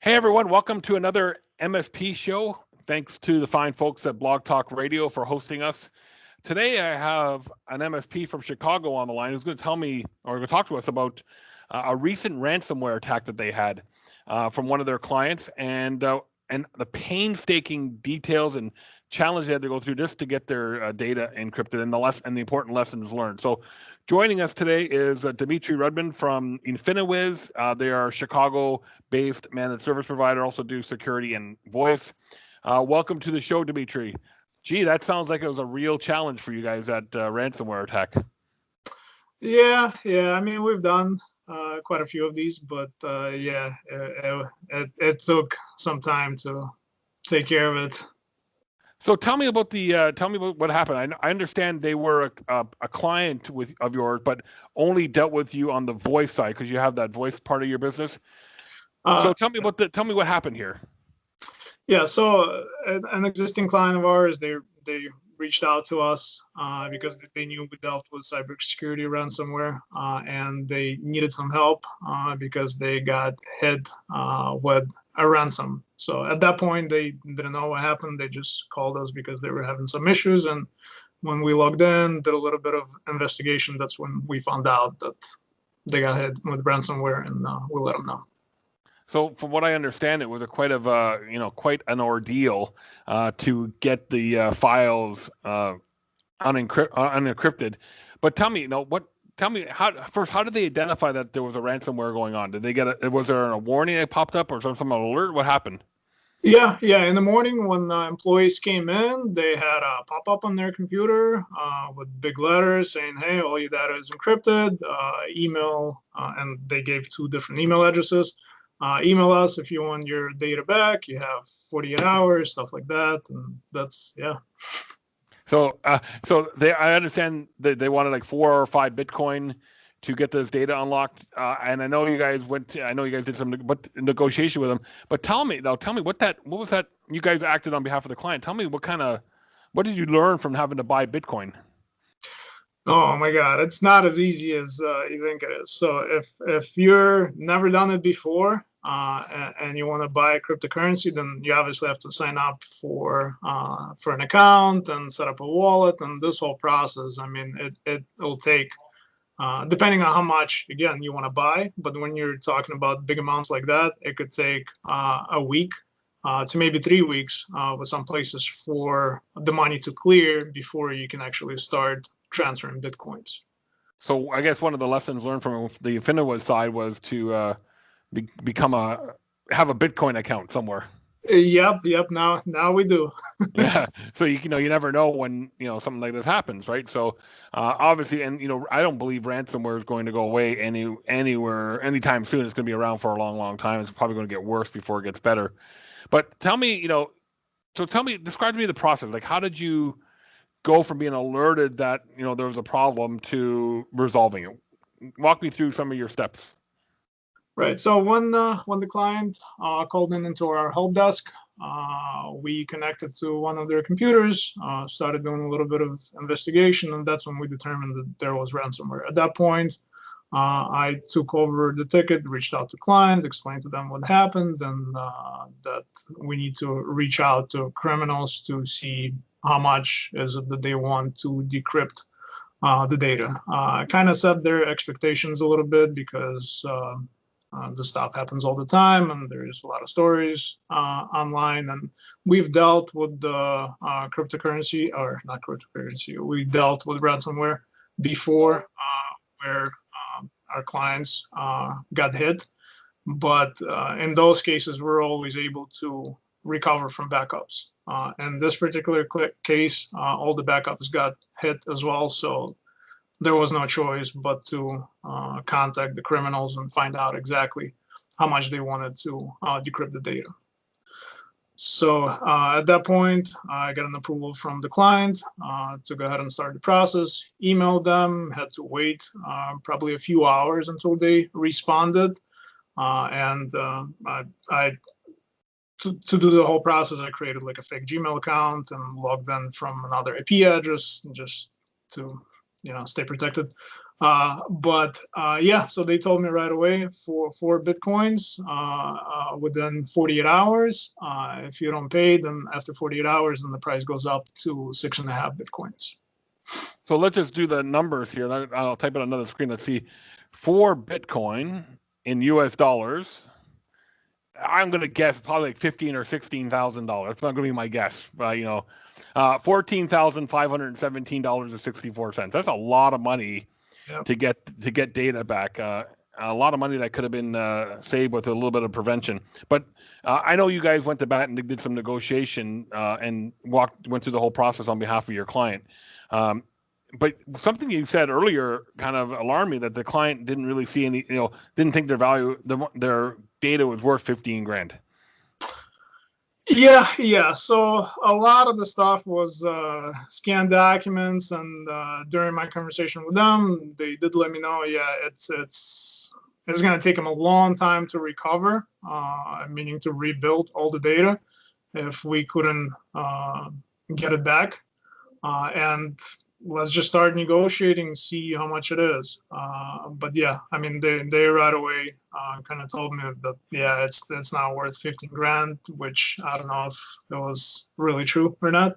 Hey everyone, welcome to another MSP show. Thanks to the fine folks at Blog Talk Radio for hosting us. Today I have an MSP from Chicago on the line who's going to tell me or going to talk to us about a recent ransomware attack that they had from one of their clients and the painstaking details and challenge they had to go through just to get their data encrypted and the important lessons learned. So joining us today is Dmitry Rudman from Infiniwiz. They are a Chicago-based managed service provider, also do security and voice. Welcome to the show, Dmitry. Gee, that sounds like it was a real challenge for you guys, that ransomware attack. Yeah. I mean, we've done quite a few of these, but it took some time to take care of it. So tell me about what happened. I understand they were a client of yours, but only dealt with you on the voice side because you have that voice part of your business. So tell me what happened here. Yeah, so an existing client of ours, they reached out to us because they knew we dealt with cybersecurity ransomware, and they needed some help because they got hit with a ransom. So at that point, they didn't know what happened. They just called us because they were having some issues. And when we logged in, did a little bit of investigation, that's when we found out that they got hit with ransomware, and we let them know. So, from what I understand, it was quite an ordeal to get the files unencrypted. But tell me, how did they identify that there was a ransomware going on? Was there a warning that popped up or some alert? What happened? Yeah. In the morning when employees came in, they had a pop-up on their computer with big letters saying, "Hey, all your data is encrypted. Email," and they gave two different email addresses. Email us if you want your data back. You have 48 hours, stuff like that, and that's yeah. So, I understand that they wanted like 4 or 5 Bitcoin to get this data unlocked, and I know you guys did some negotiation with them. But tell me what was that? You guys acted on behalf of the client. Tell me what did you learn from having to buy Bitcoin? Oh my God, it's not as easy as you think it is. So if you're never done it before and you want to buy cryptocurrency, then you obviously have to sign up for an account and set up a wallet and this whole process. I mean, it'll take depending on how much again you want to buy. But when you're talking about big amounts like that, it could take a week to maybe 3 weeks with some places for the money to clear before you can actually start transferring Bitcoins. So I guess one of the lessons learned from the Infiniwiz side was to have a Bitcoin account somewhere. Yep. Now we do. Yeah. So you never know when something like this happens, right? So obviously, and I don't believe ransomware is going to go away anywhere anytime soon. It's going to be around for a long, long time. It's probably going to get worse before it gets better. But tell me, describe to me the process. Like, how did you go from being alerted that there was a problem to resolving it? Walk me through some of your steps. Right. So when the client called into our help desk, we connected to one of their computers, started doing a little bit of investigation, and that's when we determined that there was ransomware. At that point, I took over the ticket, reached out to client, explained to them what happened, and that we need to reach out to criminals to see how much is it that they want to decrypt the data. Kind of set their expectations a little bit because this stuff happens all the time, and there's a lot of stories online. And we've dealt with the cryptocurrency, or not cryptocurrency, we dealt with ransomware before where our clients got hit. But in those cases, we're always able to recover from backups. In this particular case, all the backups got hit as well. So there was no choice but to contact the criminals and find out exactly how much they wanted to decrypt the data. So at that point, I got an approval from the client to go ahead and start the process, emailed them, had to wait probably a few hours until they responded. To do the whole process, I created like a fake Gmail account and logged in from another IP address just to stay protected. Yeah, so they told me right away for 4 Bitcoins within 48 hours. If you don't pay, then after 48 hours, then the price goes up to 6.5 Bitcoins. So let's just do the numbers here. I'll type it on another screen. Let's see. 4 Bitcoin in US dollars. I'm going to guess probably like $15,000 or $16,000. That's not going to be my guess. $14,517.64. That's a lot of money. Yep. to get data back. A lot of money that could have been saved with a little bit of prevention. But I know you guys went to bat and did some negotiation and went through the whole process on behalf of your client. But something you said earlier kind of alarmed me, that the client didn't really see any, didn't think their data was worth 15 grand. Yeah. So a lot of the stuff was scanned documents, and during my conversation with them, they did let me know, it's going to take them a long time to recover, meaning to rebuild all the data if we couldn't get it back. And let's just start negotiating, see how much it is. But yeah, I mean, they right away kind of told me that, it's not worth 15 grand, which I don't know if it was really true or not.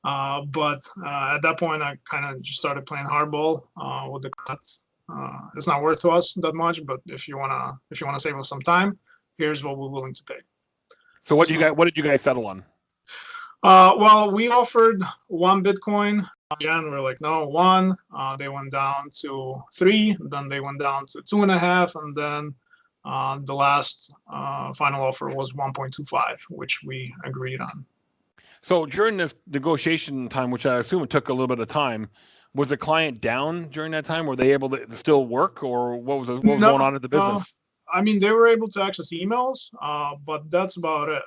But at that point, I kind of just started playing hardball with the cuts. It's not worth to us that much, but if you wanna save us some time, here's what we're willing to pay. So what did you guys settle on? Well, we offered 1 Bitcoin. Again, we're like, no, 1. They went down to 3. Then they went down to 2.5, and then the last final offer was 1.25, which we agreed on. So during this negotiation time, which I assume it took a little bit of time, was the client down during that time? Were they able to still work, or what was going on at the business? I mean, they were able to access emails, but that's about it.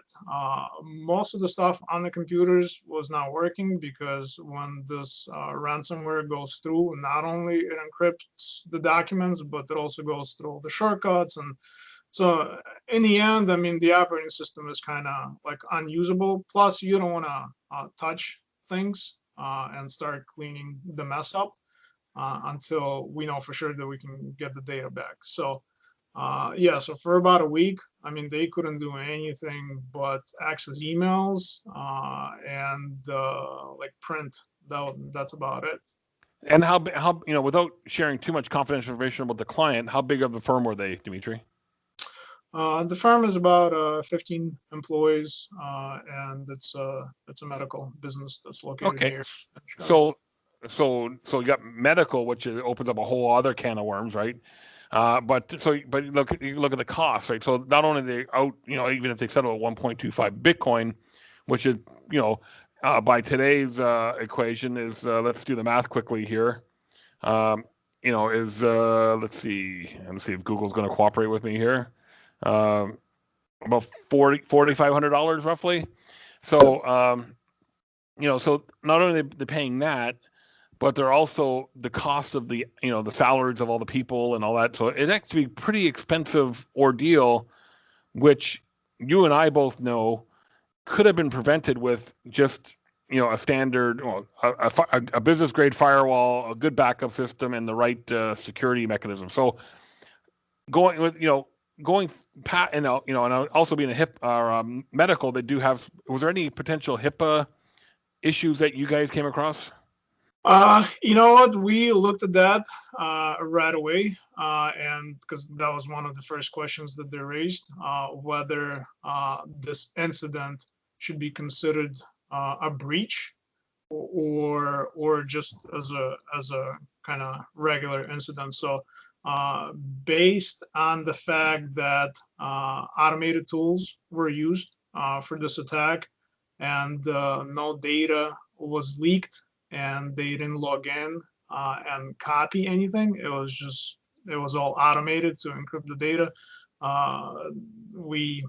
Most of the stuff on the computers was not working, because when this ransomware goes through, not only it encrypts the documents, but it also goes through all the shortcuts. And so in the end, I mean, the operating system is kind of like unusable. Plus, you don't want to touch things and start cleaning the mess up until we know for sure that we can get the data back. So so for about a week, I mean, they couldn't do anything but access emails and like print. That's about it. And how without sharing too much confidential information about the client, how big of a firm were they, Dmitry? The firm is about 15 employees, and it's a medical business that's located here. So you got medical, which opens up a whole other can of worms, right? But you look at the cost, right? So not only they out, even if they settle at 1.25 Bitcoin, which is, by today's equation is, let's do the math quickly here. Let's see if Google's going to cooperate with me here. About $4,500 roughly. So, so not only they're paying that, but they're also the cost of the salaries of all the people and all that. So it actually be pretty expensive ordeal, which you and I both know could have been prevented with just, a standard, a business grade firewall, a good backup system, and the right security mechanism. So going pat, and also being a HIP or medical, they do have. Was there any potential HIPAA issues that you guys came across? You know what? We looked at that right away, and because that was one of the first questions that they raised, whether this incident should be considered a breach or just as a kind of regular incident. So, based on the fact that automated tools were used for this attack, and no data was leaked, and they didn't log in and copy anything. It was all automated to encrypt the data. We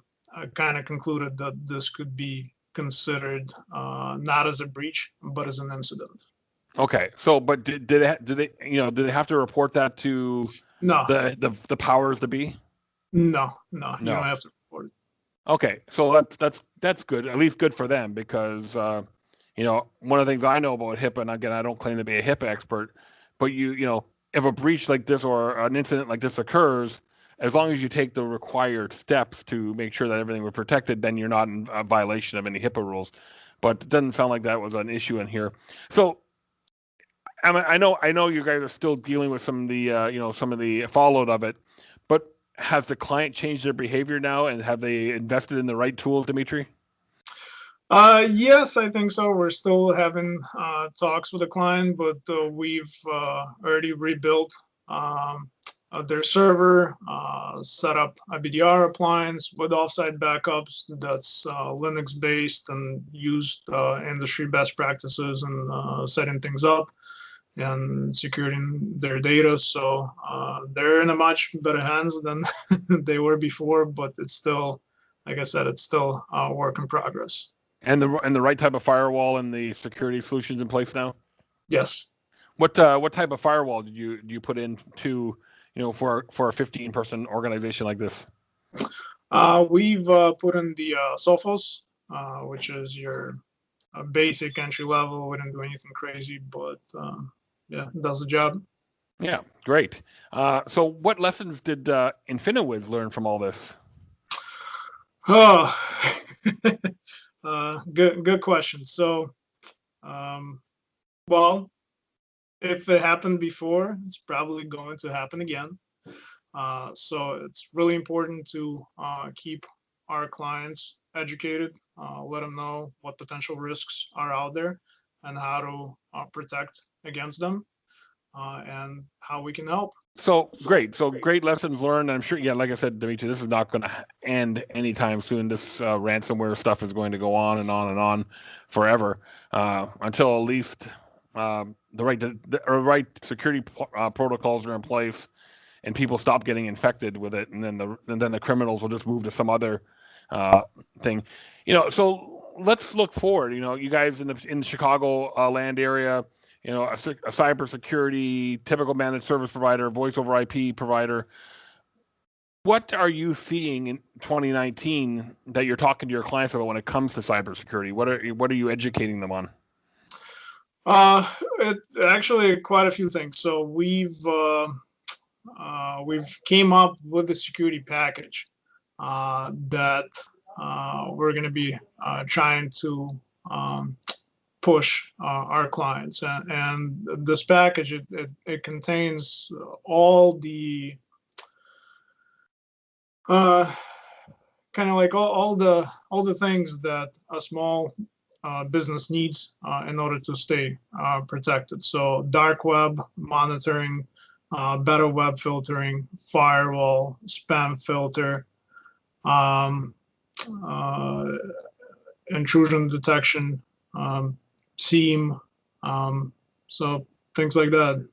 kind of concluded that this could be considered not as a breach, but as an incident. Okay. So, but did they have to report that to the powers that be? No, you don't have to report it. Okay. So that's good. At least good for them, because one of the things I know about HIPAA, and again, I don't claim to be a HIPAA expert, but if a breach like this or an incident like this occurs, as long as you take the required steps to make sure that everything was protected, then you're not in violation of any HIPAA rules. But it doesn't sound like that was an issue in here. So I know you guys are still dealing with some of the some of the fallout of it, but has the client changed their behavior now, and have they invested in the right tools, Dmitry? Yes, I think so. We're still having talks with the client, but we've already rebuilt their server, set up a BDR appliance with offsite backups that's Linux based and used industry best practices and setting things up and securing their data. So they're in a much better hands than they were before, but it's still, like I said, it's still a work in progress. And the right type of firewall and the security solutions in place now? Yes. What type of firewall did you put into for a 15-person organization like this? We've put in the Sophos, which is your basic entry level. We didn't do anything crazy, but yeah, it does the job. Yeah, great. So what lessons did Infiniwiz learn from all this? Oh, good question. So, well, if it happened before, it's probably going to happen again. So it's really important to keep our clients educated, let them know what potential risks are out there and how to protect against them, and how we can help. So great. So great lessons learned. I'm sure, yeah, like I said, Dimitri, this is not going to end anytime soon. This ransomware stuff is going to go on and on and on forever until at least the right security protocols are in place and people stop getting infected with it, and then the criminals will just move to some other thing. So let's look forward. You guys in the Chicago land area. A cybersecurity, typical managed service provider, voice over IP provider. What are you seeing in 2019 that you're talking to your clients about when it comes to cybersecurity? What are you educating them on? It actually quite a few things. So we've came up with a security package that we're going to be trying to push our clients, and this package it contains all the kind of like all the things that a small business needs in order to stay protected. So dark web monitoring, better web filtering, firewall, spam filter, um, uh, intrusion detection, SIEM, so things like that.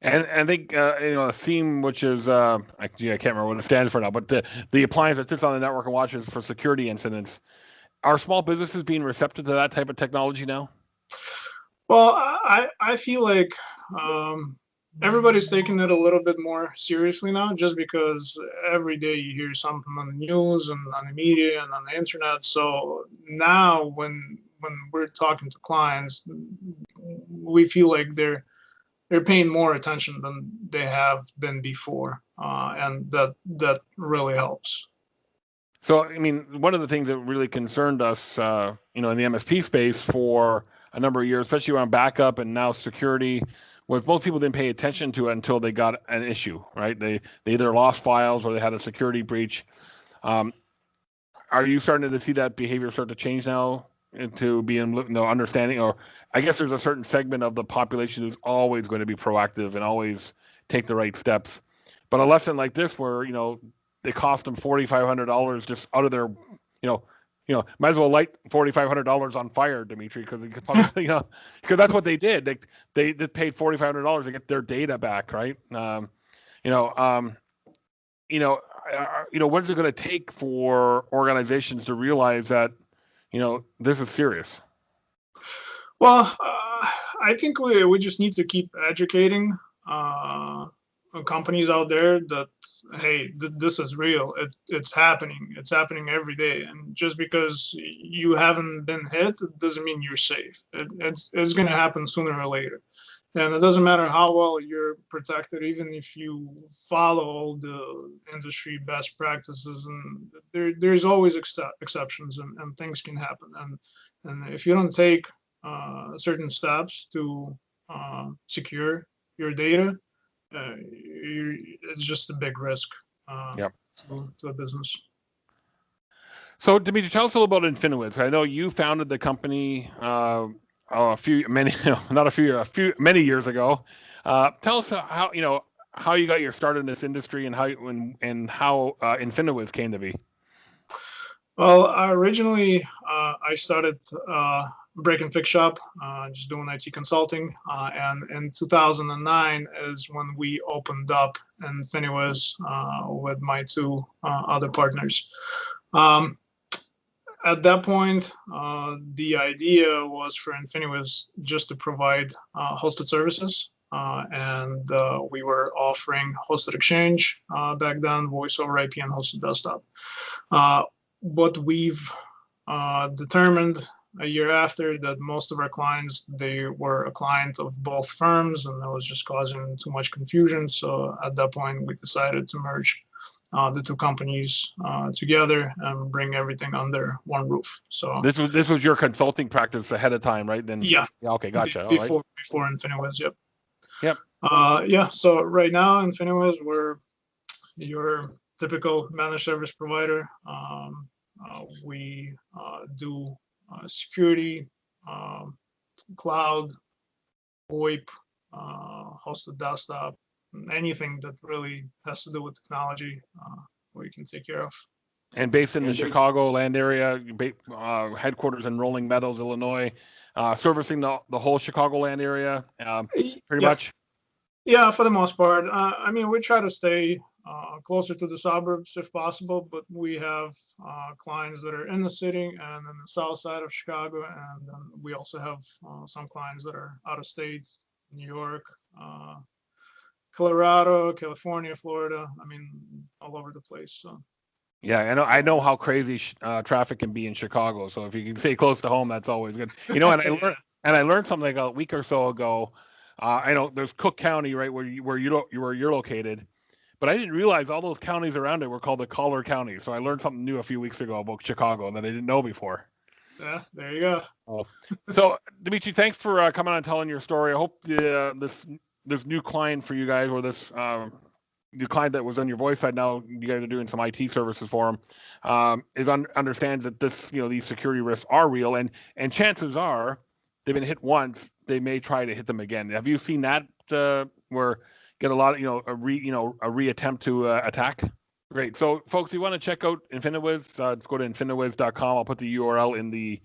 And I think a theme which is I can't remember what it stands for now, but the appliance that sits on the network and watches for security incidents. Are small businesses being receptive to that type of technology now? Well, I feel like everybody's taking it a little bit more seriously now, just because every day you hear something on the news and on the media and on the internet. So now when we're talking to clients, we feel like they're paying more attention than they have been before, and that really helps. So, I mean, one of the things that really concerned us, in the MSP space for a number of years, especially around backup and now security, was most people didn't pay attention to it until they got an issue, right? They either lost files or they had a security breach. Are you starting to see that behavior start to change now into being, understanding? Or I guess there's a certain segment of the population who's always going to be proactive and always take the right steps. But a lesson like this, where they cost them $4,500 just out of their, might as well light $4,500 on fire, Dmitry, because because that's what they did. They paid $4,500 to get their data back, right? What is it going to take for organizations to realize that, this is serious? Well, I think we just need to keep educating companies out there that, hey, this is real. It's happening. It's happening every day. And just because you haven't been hit, it doesn't mean you're safe. It's going to happen sooner or later. And it doesn't matter how well you're protected, even if you follow all the industry best practices, and there's always exceptions, and things can happen. And if you don't take certain steps to secure your data, it's just a big risk Yep. to a business. So, Dmitry, tell us a little about Infiniwiz. I know you founded the company many years ago. Tell us how you got your start in this industry and how Infiniwiz came to be. Well, originally I started break and fix shop, just doing IT consulting, and in 2009 is when we opened up Infiniwiz with my two other partners. At that point, the idea was for Infiniwiz just to provide hosted services. And we were offering hosted exchange back then, voice over IP, and hosted desktop. What we've determined a year after, that most of our clients, they were a client of both firms, and that was just causing too much confusion. So at that point, we decided to merge the two companies together and bring everything under one roof. So this was your consulting practice ahead of time, right? Then yeah. Okay, gotcha. Before Infiniwiz, yep. Yep. Yeah. So right now, Infiniwiz, we're your typical managed service provider. We do security, cloud, VoIP, hosted desktop, anything that really has to do with technology, we can take care of. And based in the Chicagoland area, headquarters in Rolling Meadows, Illinois, servicing the whole Chicagoland area, pretty much. Yeah, for the most part. I mean, we try to stay closer to the suburbs if possible, but we have clients that are in the city and in the south side of Chicago, and then we also have some clients that are out of state, New York, Colorado, California, Florida. I mean, all over the place. So. Yeah, I know how crazy traffic can be in Chicago. So if you can stay close to home, that's always good. And I learned something like a week or so ago. I know there's Cook County, right, where you're located, but I didn't realize all those counties around it were called the collar counties. So I learned something new a few weeks ago about Chicago that I didn't know before. Yeah, there you go. Oh. So Dmitry, thanks for coming on and telling your story. I hope this new client for you guys, or this the client that was on your voice side, now you guys are doing some IT services for them, understands that these security risks are real, and chances are they've been hit once, they may try to hit them again. Have you seen that where get a lot of a reattempt to attack? Great. So folks, you want to check out Infiniwiz, just go to infiniwiz.com. I'll put the URL in the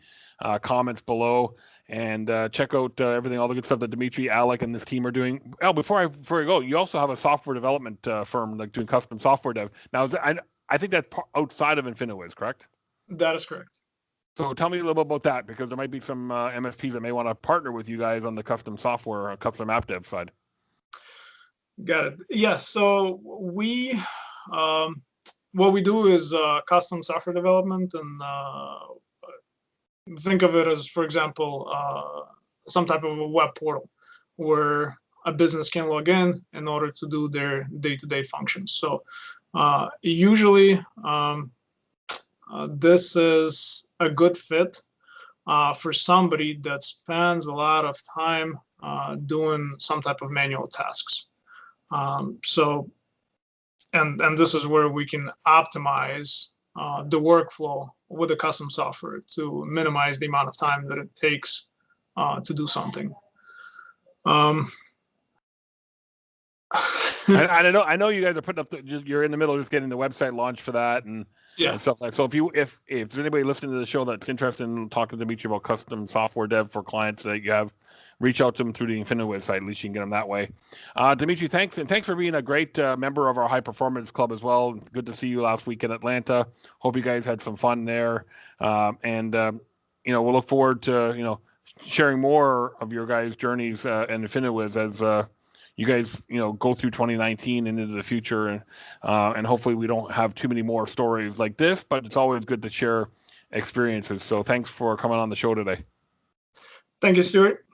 comments below, and check out everything, all the good stuff that Dmitry, Alec, and this team are doing. Oh, before I go, you also have a software development firm, like doing custom software dev. Now, I think that's outside of Infiniwiz, correct? That is correct. So tell me a little bit about that, because there might be some MSPs that may want to partner with you guys on the custom software, custom app dev side. Got it. Yeah. So we, what we do is custom software development, and think of it as, for example, some type of a web portal where a business can log in order to do their day-to-day functions. So usually this is a good fit for somebody that spends a lot of time doing some type of manual tasks. So, and this is where we can optimize the workflow with the custom software to minimize the amount of time that it takes to do something. I know you guys are putting up you're in the middle of just getting the website launched for that and stuff like that. So if there's anybody listening to the show that's interested in talking to Dmitry about custom software dev for clients that you have, reach out to them through the Infiniwiz site. At least you can get them that way. Dmitry, thanks for being a great member of our high performance club as well. Good to see you last week in Atlanta. Hope you guys had some fun there. And we'll look forward to sharing more of your guys' journeys and Infiniwiz as you guys go through 2019 and into the future, and hopefully we don't have too many more stories like this. But it's always good to share experiences. So thanks for coming on the show today. Thank you, Stuart.